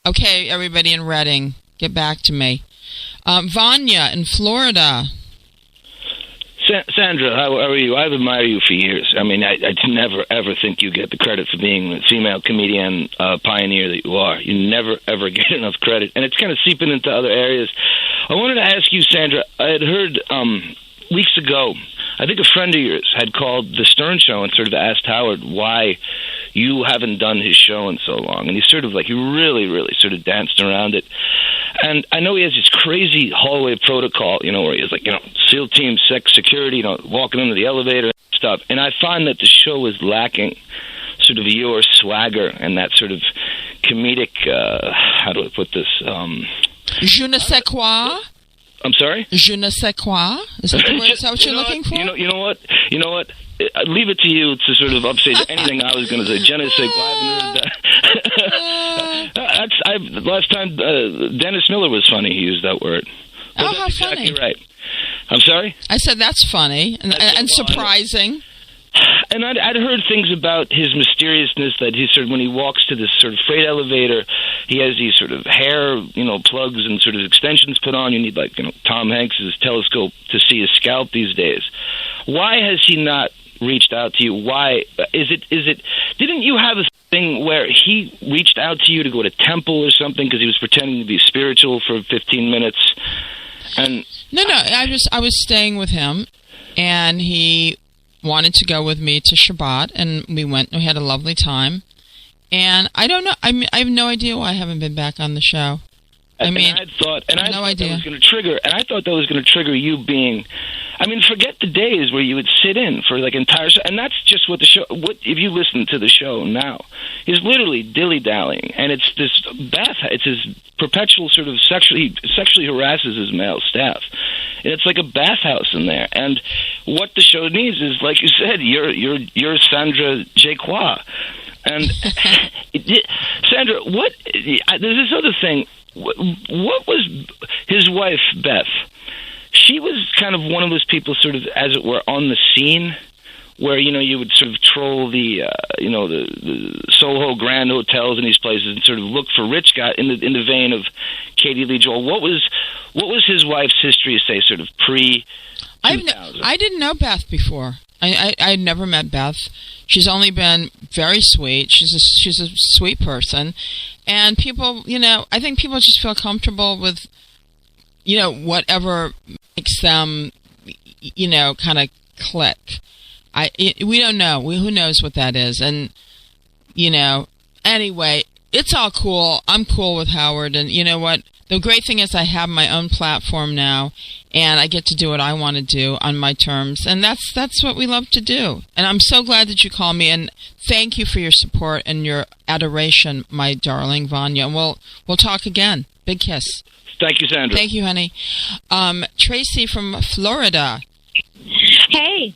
Okay, everybody in Reading, get back to me. Vanya in Florida. Sandra, how are you? I've admired you for years. I mean, I'd never, ever think you get the credit for being the female comedian pioneer that you are. You never, ever get enough credit. And it's kind of seeping into other areas. I wanted to ask you, Sandra, I had heard weeks ago, I think a friend of yours had called The Stern Show and sort of asked Howard why you haven't done his show in so long. And he really, really sort of danced around it. And I know he has this crazy hallway protocol, where he has SEAL team, security, walking into the elevator and stuff. And I find that the show is lacking sort of your swagger and that sort of comedic, how do I put this? Je ne sais quoi? I'm sorry? Je ne sais quoi? Is that what you're looking for? You know what? I leave it to you to sort of upstage anything I was going to say. Je ne sais quoi. Last time Dennis Miller was funny, he used that word. But how exactly funny. Right. I'm sorry? I said that's funny and surprising. And I'd heard things about his mysteriousness, that he sort of, when he walks to this sort of freight elevator, he has these sort of hair, plugs and sort of extensions put on. You need Tom Hanks's telescope to see his scalp these days. Why has he not reached out to you? Why is it? Didn't you have a thing where he reached out to you to go to temple or something because he was pretending to be spiritual for 15 minutes? And no, I was staying with him, and he wanted to go with me to Shabbat, and we went and we had a lovely time. And I don't know. I have no idea why I haven't been back on the show. I thought that was going to trigger, and I thought that was going to trigger you being. I mean, forget the days where you would sit in for entire, and that's just what the show. What if you listen to the show now? He's literally dilly-dallying, and it's this it's his perpetual sort of sexually harasses his male staff, and it's like a bathhouse in there. And what the show needs is, like you said, you're Sandra Jacquois, and Sandra. There's this other thing. What was his wife, Beth? She was kind of one of those people, sort of, as it were, on the scene, where you would sort of troll the Soho Grand hotels and these places and sort of look for rich guys in the vein of Katie Lee Joel. What was his wife's history, say, sort of pre? I didn't know Beth before. I had never met Beth. She's only been very sweet. She's a sweet person, and people, I think people just feel comfortable with, whatever makes them, kind of click. We don't know. Who knows what that is? And anyway, it's all cool. I'm cool with Howard, and you know what? The great thing is I have my own platform now, and I get to do what I want to do on my terms, and that's what we love to do. And I'm so glad that you called me, and thank you for your support and your adoration, my darling Vanya. And we'll talk again. Big kiss. Thank you, Sandra. Thank you, honey. Tracy from Florida. Hey.